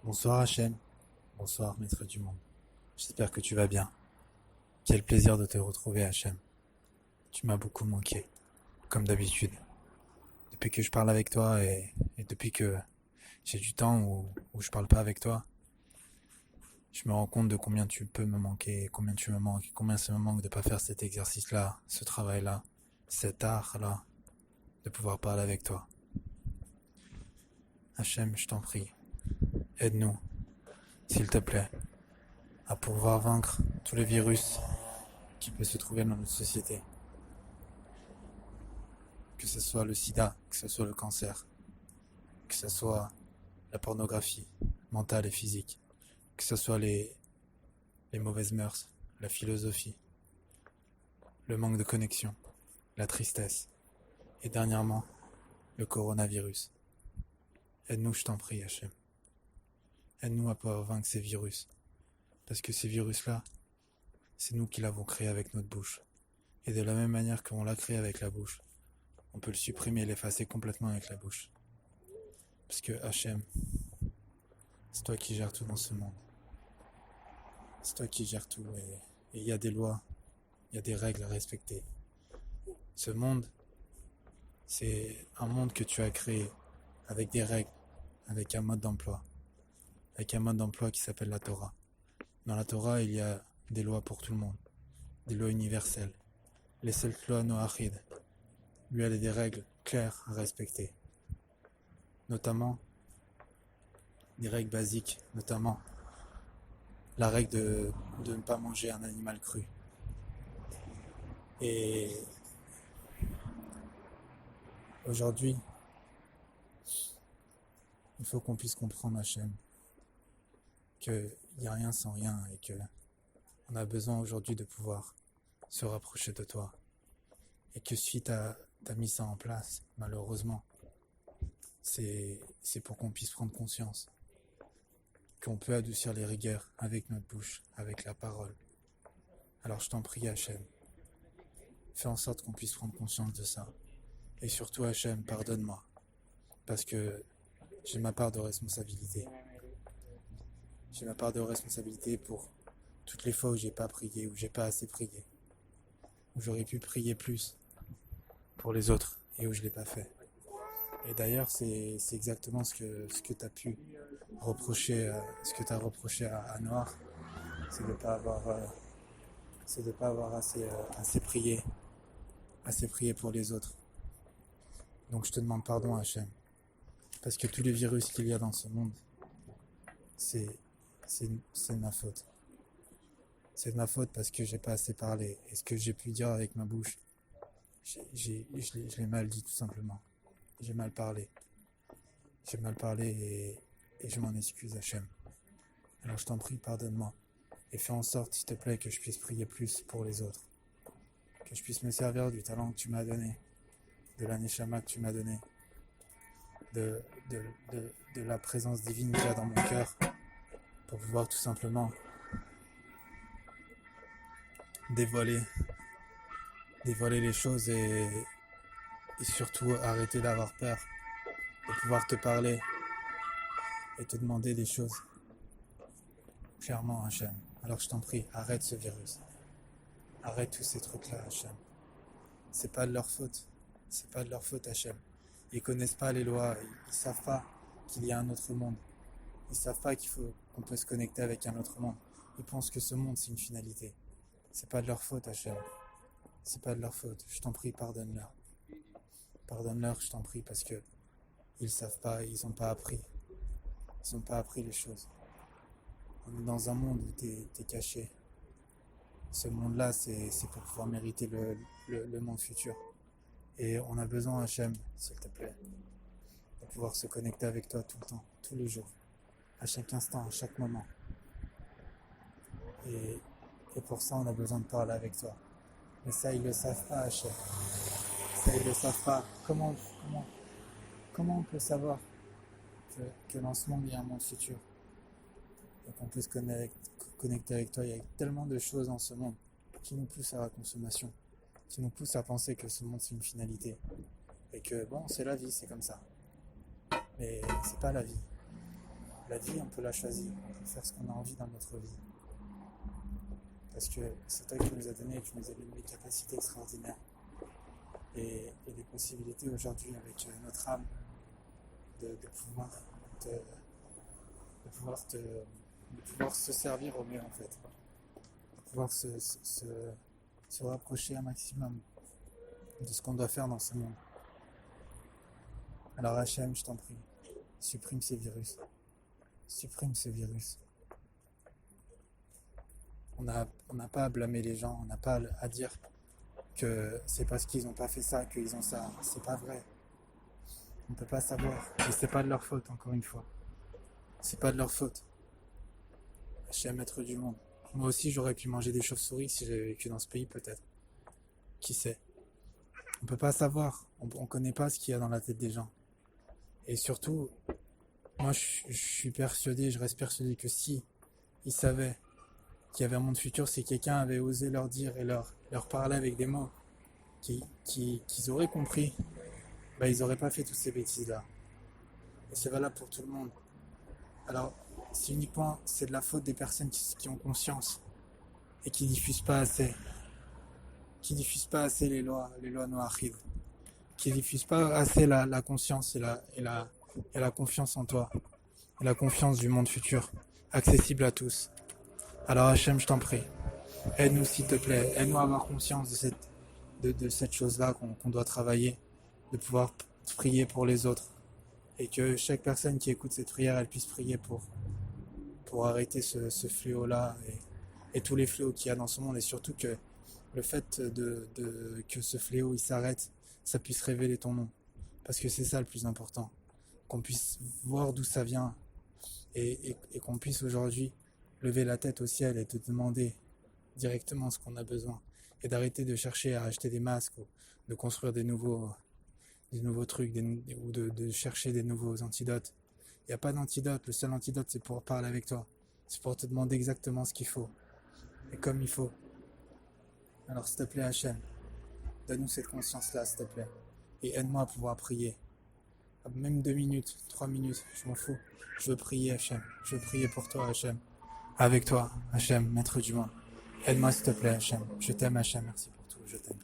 Bonsoir Hachem, bonsoir maître du monde. J'espère que tu vas bien. Quel plaisir de te retrouver Hachem. Tu m'as beaucoup manqué, comme d'habitude. Depuis que je parle avec toi et depuis que j'ai du temps où je parle pas avec toi, je me rends compte de combien tu peux me manquer, combien tu me manques, combien ça me manque de pas faire cet exercice-là, ce travail-là, cet art-là, de pouvoir parler avec toi. Hachem, je t'en prie, aide-nous, s'il te plaît, à pouvoir vaincre tous les virus qui peuvent se trouver dans notre société. Que ce soit le sida, que ce soit le cancer, que ce soit la pornographie mentale et physique, que ce soit les mauvaises mœurs, la philosophie, le manque de connexion, la tristesse, et dernièrement, le coronavirus. Aide-nous, je t'en prie, Hachem. Aide-nous à pouvoir vaincre ces virus. Parce que ces virus-là, c'est nous qui l'avons créé avec notre bouche. Et de la même manière qu'on l'a créé avec la bouche, on peut le supprimer et l'effacer complètement avec la bouche. Parce que Hachem, c'est toi qui gères tout dans ce monde. C'est toi qui gères tout et il y a des lois, il y a des règles à respecter. Ce monde, c'est un monde que tu as créé avec des règles, avec un mode d'emploi, avec un mode d'emploi qui s'appelle la Torah. Dans la Torah, il y a des lois pour tout le monde, des lois universelles. Les Selkloa Noachid, lui, elle a des règles claires à respecter, notamment des règles basiques, notamment la règle de ne pas manger un animal cru. Et aujourd'hui, il faut qu'on puisse comprendre Hachem, qu'il n'y a rien sans rien et que on a besoin aujourd'hui de pouvoir se rapprocher de toi. Et que si tu as mis ça en place, malheureusement, c'est pour qu'on puisse prendre conscience qu'on peut adoucir les rigueurs avec notre bouche, avec la parole. Alors je t'en prie Hachem, fais en sorte qu'on puisse prendre conscience de ça. Et surtout Hachem, pardonne-moi, parce que j'ai ma part de responsabilité. J'ai ma part de responsabilité pour toutes les fois où j'ai pas prié, où j'ai pas assez prié, où j'aurais pu prier plus pour les autres et où je l'ai pas fait. Et d'ailleurs, c'est exactement ce que tu as pu reprocher, ce que tu as reproché à Noir, c'est de ne pas avoir, assez prié pour les autres. Donc je te demande pardon Hachem, parce que tous les virus qu'il y a dans ce monde, c'est de ma faute. C'est de ma faute parce que j'ai pas assez parlé. Et ce que j'ai pu dire avec ma bouche, je l'ai mal dit tout simplement. J'ai mal parlé. J'ai mal parlé et je m'en excuse Hachem. Alors je t'en prie, pardonne-moi. Et fais en sorte, s'il te plaît, que je puisse prier plus pour les autres. Que je puisse me servir du talent que tu m'as donné, de la neshama que tu m'as donné, de, de, de la présence divine qu'il y a dans mon cœur, pour pouvoir tout simplement dévoiler les choses et surtout arrêter d'avoir peur, de pouvoir te parler et te demander des choses clairement, Hachem. Alors je t'en prie, arrête ce virus. Arrête tous ces trucs-là, Hachem. C'est pas de leur faute. C'est pas de leur faute, Hachem. Ils connaissent pas les lois. Ils savent pas qu'il y a un autre monde. Ils savent pas qu'on peut se connecter avec un autre monde. Ils pensent que ce monde, c'est une finalité. C'est pas de leur faute, Hachem. C'est pas de leur faute. Je t'en prie, pardonne-leur. Pardonne-leur, je t'en prie, parce que ils savent pas, ils ont pas appris. Ils ont pas appris les choses. On est dans un monde où t'es caché. Ce monde-là, c'est pour pouvoir mériter le monde futur. Et on a besoin, Hachem, s'il te plaît, de pouvoir se connecter avec toi tout le temps, tous les jours, à chaque instant, à chaque moment. Et pour ça, on a besoin de parler avec toi. Mais ça, ils le savent pas, Hachem. Ça, ils le savent pas. Comment on peut savoir que dans ce monde, il y a un monde futur et qu'on peut se connecter avec toi? Il y a tellement de choses dans ce monde qui nous poussent à la consommation, qui nous poussent à penser que ce monde, c'est une finalité. Et que, bon, c'est la vie, c'est comme ça. Mais c'est pas la vie. La vie, on peut la choisir. On peut faire ce qu'on a envie dans notre vie. Parce que c'est toi qui nous as donné et tu nous as donné des capacités extraordinaires. Et des possibilités aujourd'hui avec notre âme de pouvoir de pouvoir se servir au mieux en fait. De pouvoir se rapprocher un maximum de ce qu'on doit faire dans ce monde. Alors Hachem, je t'en prie, supprime ces virus. Supprime ce virus. On n'a pas à blâmer les gens, on n'a pas à dire que c'est parce qu'ils n'ont pas fait ça qu'ils ont ça. C'est pas vrai. On ne peut pas savoir. Et c'est pas de leur faute, encore une fois. C'est pas de leur faute. Hachem, maître du monde. Moi aussi, j'aurais pu manger des chauves-souris si j'avais vécu dans ce pays, peut-être. Qui sait? On peut pas savoir. On connaît pas ce qu'il y a dans la tête des gens. Et surtout, moi, je suis persuadé, je reste persuadé que si ils savaient qu'il y avait un monde futur, si quelqu'un avait osé leur dire et leur parler avec des mots qu'ils auraient compris, bah, ils auraient pas fait toutes ces bêtises-là. Et c'est valable pour tout le monde. Alors, c'est de la faute des personnes qui ont conscience et qui diffusent pas assez. Qui diffusent pas assez les lois noachides. Qui diffusent pas assez la conscience et la confiance en toi. Et la confiance du monde futur. Accessible à tous. Alors Hachem, je t'en prie. Aide-nous s'il te plaît. Aide-nous à avoir conscience de cette chose-là qu'on doit travailler. De pouvoir prier pour les autres. Et que chaque personne qui écoute cette prière, elle puisse prier pour arrêter ce fléau-là et tous les fléaux qu'il y a dans ce monde. Et surtout que le fait que ce fléau il s'arrête, ça puisse révéler ton nom. Parce que c'est ça le plus important. Qu'on puisse voir d'où ça vient et qu'on puisse aujourd'hui lever la tête au ciel et te demander directement ce qu'on a besoin. Et d'arrêter de chercher à acheter des masques ou de construire des nouveaux trucs ou de chercher des nouveaux antidotes. Il n'y a pas d'antidote. Le seul antidote, c'est pour parler avec toi. C'est pour te demander exactement ce qu'il faut. Et comme il faut. Alors s'il te plaît Hachem, donne-nous cette conscience-là s'il te plaît. Et aide-moi à pouvoir prier. Même 2 minutes, 3 minutes, je m'en fous. Je veux prier Hachem. Je veux prier pour toi Hachem. Avec toi Hachem, maître du monde. Aide-moi s'il te plaît Hachem. Je t'aime Hachem, merci pour tout, je t'aime.